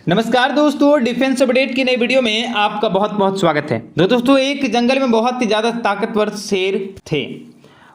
नमस्कार दोस्तों, defence update की नई वीडियो में आपका बहुत बहुत स्वागत है। तो दोस्तों, एक जंगल में बहुत ही ज़्यादा ताकतवर शेर थे।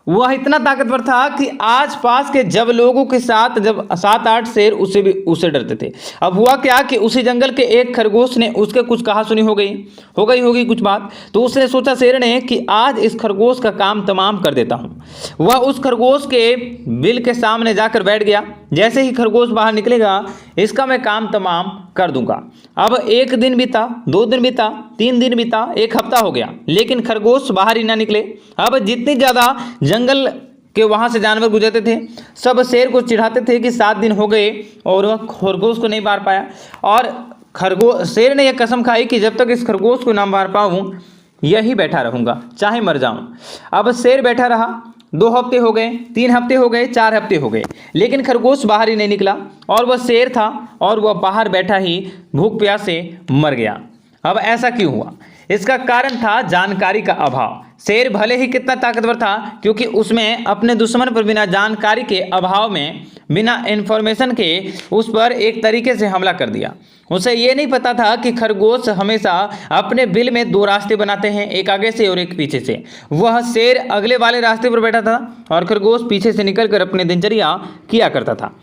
वह इतना ताकतवर था कि आसपास के जब लोगों के साथ जब 7-8 शेर उससे डरते थे। अब हुआ क्या कि उसी जंगल के एक खरगोश ने उसके कुछ कहा सुनी हो गई होगी कुछ बात। तो उसने सोचा शेर ने कि आज इस खरगोश का काम तमाम कर देता हूँ। वह उस खरगोश के बिल के सामने जाकर बैठ गया। जैसे ही खरगोश बाहर निकलेगा, इसका मैं काम तमाम कर दूंगा। अब 1 दिन बीता, 2 दिन बीता, 3 दिन बीता, 1 हफ्ता हो गया, लेकिन खरगोश बाहर ही ना निकले। अब जितनी ज़्यादा जंगल के वहाँ से जानवर गुजरते थे, सब शेर को चिढ़ाते थे कि 7 दिन हो गए और वह खरगोश को नहीं मार पाया। और शेर ने यह कसम खाई कि जब तक इस खरगोश को ना मार पाऊँ, यही बैठा रहूँगा, चाहे मर जाऊँ। अब शेर बैठा रहा। 2 हफ्ते हो गए, 3 हफ्ते हो गए, 4 हफ्ते हो गए, लेकिन खरगोश बाहर ही नहीं निकला। और वह शेर था और वह बाहर बैठा ही भूख प्यास से मर गया। अब ऐसा क्यों हुआ? इसका कारण था जानकारी का अभाव। शेर भले ही कितना ताकतवर था, क्योंकि उसमें अपने दुश्मन पर बिना जानकारी के अभाव में, बिना इन्फॉर्मेशन के उस पर एक तरीके से हमला कर दिया। उसे ये नहीं पता था कि खरगोश हमेशा अपने बिल में 2 रास्ते बनाते हैं, एक आगे से और एक पीछे से। वह शेर अगले वाले रास्ते पर बैठा था और खरगोश पीछे से निकलकर अपनी दिनचर्या किया करता था।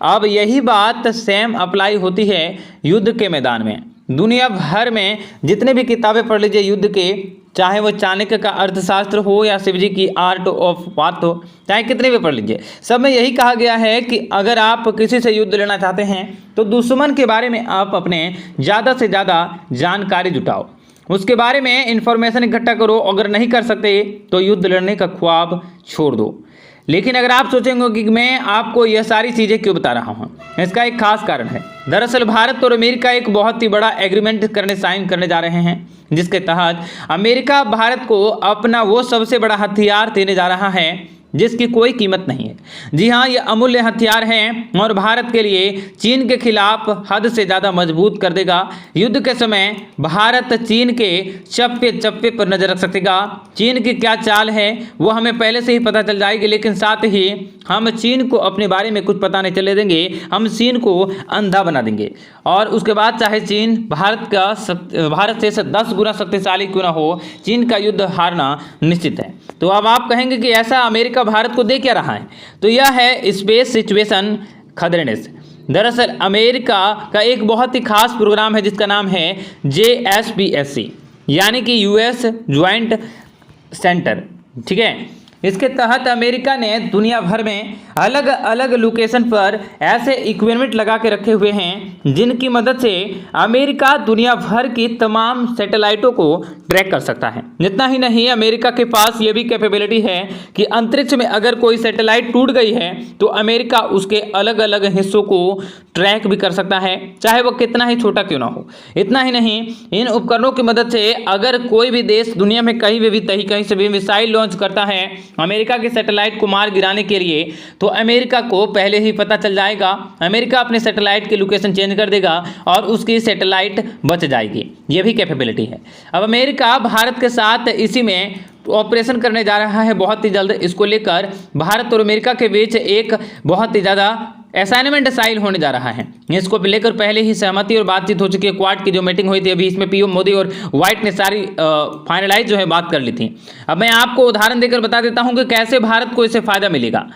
अब यही बात सेम अप्लाई होती है युद्ध के मैदान में। दुनिया भर में जितने भी किताबें पढ़ लीजिए युद्ध के, चाहे वो चाणक्य का अर्थशास्त्र हो या शिवजी की आर्ट ऑफ वार हो, चाहे कितने भी पढ़ लीजिए, सब में यही कहा गया है कि अगर आप किसी से युद्ध लड़ना चाहते हैं तो दुश्मन के बारे में आप अपने ज़्यादा से ज़्यादा जानकारी जुटाओ, उसके बारे में इंफॉर्मेशन इकट्ठा करो। अगर नहीं कर सकते तो युद्ध लड़ने का ख्वाब छोड़ दो। लेकिन अगर आप सोचेंगे कि मैं आपको यह सारी चीज़ें क्यों बता रहा हूँ, इसका एक खास कारण है। दरअसल भारत और अमेरिका एक बहुत ही बड़ा एग्रीमेंट साइन करने जा रहे हैं, जिसके तहत अमेरिका भारत को अपना वो सबसे बड़ा हथियार देने जा रहा है जिसकी कोई कीमत नहीं है। जी हाँ, ये अमूल्य हथियार हैं और भारत के लिए चीन के खिलाफ हद से ज़्यादा मजबूत कर देगा। युद्ध के समय भारत चीन के चप्पे चप्पे पर नजर रख सकेगा। चीन की क्या चाल है वो हमें पहले से ही पता चल जाएगी, लेकिन साथ ही हम चीन को अपने बारे में कुछ पता नहीं चले देंगे। हम चीन को अंधा बना देंगे और उसके बाद चाहे चीन भारत से 10 गुना शक्तिशाली क्यों ना हो, चीन का युद्ध हारना निश्चित है। तो अब आप कहेंगे कि ऐसा अमेरिका भारत को दे क्या रहा है? तो यह है स्पेस सिचुएशन खतरनेस। दरअसल अमेरिका का एक बहुत ही खास प्रोग्राम है जिसका नाम है JSPSC, यानी कि यूएस ज्वाइंट सेंटर। ठीक है, इसके तहत अमेरिका ने दुनिया भर में अलग अलग लोकेशन पर ऐसे इक्विपमेंट लगा के रखे हुए हैं जिनकी मदद से अमेरिका दुनिया भर की तमाम सैटेलाइटों को ट्रैक कर सकता है। जितना ही नहीं, अमेरिका के पास ये भी कैपेबिलिटी है कि अंतरिक्ष में अगर कोई सैटेलाइट टूट गई है तो अमेरिका उसके अलग अलग हिस्सों को ट्रैक भी कर सकता है, चाहे वो कितना ही छोटा क्यों ना हो। इतना ही नहीं, इन उपकरणों की मदद से अगर कोई भी देश दुनिया में कहीं से भी मिसाइल लॉन्च करता है अमेरिका के सैटेलाइट को मार गिराने के लिए, तो अमेरिका को पहले ही पता चल जाएगा। अमेरिका अपने सैटेलाइट की लोकेशन चेंज कर देगा और उसकी सैटेलाइट बच जाएगी। ये भी कैपेबिलिटी है। अब अमेरिका भारत के साथ इसी में ऑपरेशन करने जा रहा है बहुत ही जल्द। इसको लेकर भारत और अमेरिका के बीच एक बहुत ही ज़्यादा असाइनमेंट साइन होने जा रहा है। इसको लेकर पहले ही सहमति और बातचीत हो चुकी है। क्वाड की जो मीटिंग हुई थी, अभी इसमें पीएम मोदी और व्हाइट ने सारी फाइनलाइज जो है बात कर ली थी। अब मैं आपको उदाहरण देकर बता देता हूं कि कैसे भारत को इससे फायदा मिलेगा।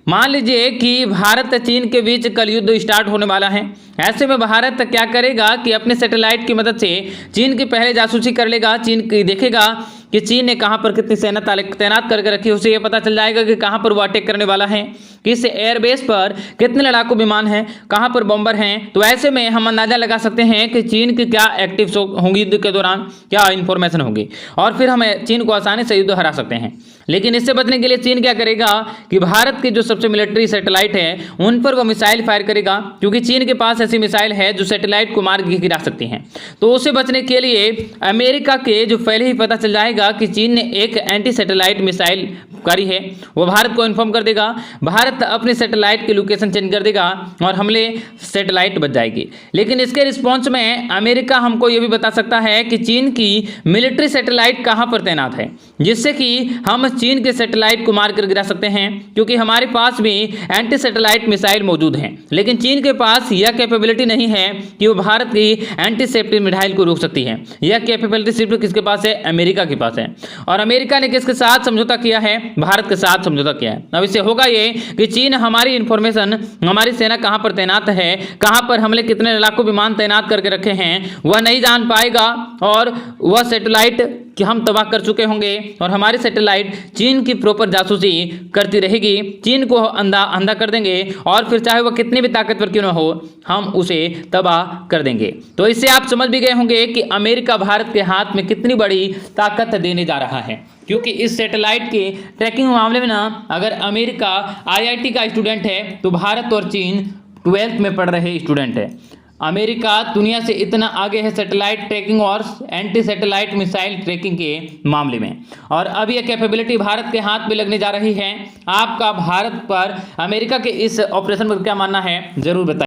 मान लीजिए कि भारत चीन के बीच कल युद्ध स्टार्ट होने वाला है। ऐसे में भारत क्या करेगा कि अपने सैटेलाइट की मदद से चीन की पहले जासूसी कर लेगा। चीन की देखेगा कि चीन ने कहां पर कितनी सेना तैनात करके रखी है, उसे यह पता चल जाएगा कि कहां पर वो अटैक करने वाला है, किस एयरबेस पर कितने लड़ाकू विमान हैं, कहां पर बॉम्बर हैं। तो ऐसे में हम अंदाजा लगा सकते हैं कि चीन की क्या एक्टिव होंगी युद्ध के दौरान, क्या इंफॉर्मेशन होगी, और फिर हम चीन को आसानी से युद्ध हरा सकते हैं। लेकिन इससे बचने के लिए चीन क्या करेगा कि भारत की जो सबसे मिलिट्री सैटेलाइट है उन पर वो मिसाइल फायर करेगा, क्योंकि चीन के पास ऐसी मिसाइल है जो सैटेलाइट को मार गिरा सकती हैं। तो उससे बचने के लिए अमेरिका के जो पहले ही पता चल जाएगा कि चीन ने एक एंटी सैटेलाइट मिसाइल करी है, वो भारत को इन्फॉर्म कर देगा। भारत अपनी सैटेलाइट की लोकेशन चेंज कर देगा और हमले सैटेलाइट बच जाएगी। लेकिन इसके रिस्पॉन्स में अमेरिका हमको ये भी बता सकता है कि चीन की मिलिट्री सैटेलाइट कहाँ पर तैनात है, जिससे कि हम चीन के सैटेलाइट को मारकर गिरा सकते हैं, क्योंकि हमारे पास भी एंटी सैटेलाइट मिसाइल मौजूद हैं। लेकिन चीन के पास यह कैपेबिलिटी नहीं है कि वो भारत की एंटी सैटेलाइट मिसाइल को रोक सकती है। यह कैपेबिलिटी सिर्फ किसके पास है? अमेरिका के पास है। और अमेरिका ने किसके साथ समझौता किया है? भारत के साथ समझौता किया है। अब इससे होगा ये कि चीन हमारी इंफॉर्मेशन, हमारी सेना कहां पर तैनात है, कहां पर हमने कितने लाखों विमान तैनात करके रखे हैं, वह नहीं जान पाएगा। और वह सैटेलाइट कि हम तबाह कर चुके होंगे और हमारी सैटेलाइट चीन की प्रॉपर जासूसी करती रहेगी, चीन को अंधा कर देंगे और फिर चाहे वह कितनी भी ताकतवर क्यों ना हो, हम उसे तबाह कर देंगे। तो इससे आप समझ भी गए होंगे कि अमेरिका भारत के हाथ में कितनी बड़ी ताकत देने जा रहा है। क्योंकि इस सैटेलाइट के ट्रैकिंग मामले में ना, अगर अमेरिका IIT का स्टूडेंट है तो भारत और चीन 12th में पढ़ रहे स्टूडेंट है। अमेरिका दुनिया से इतना आगे है सैटेलाइट ट्रैकिंग और एंटी सैटेलाइट मिसाइल ट्रैकिंग के मामले में। और अब यह कैपेबिलिटी भारत के हाथ में लगने जा रही है। आपका भारत पर अमेरिका के इस ऑपरेशन पर क्या मानना है, जरूर बताइए।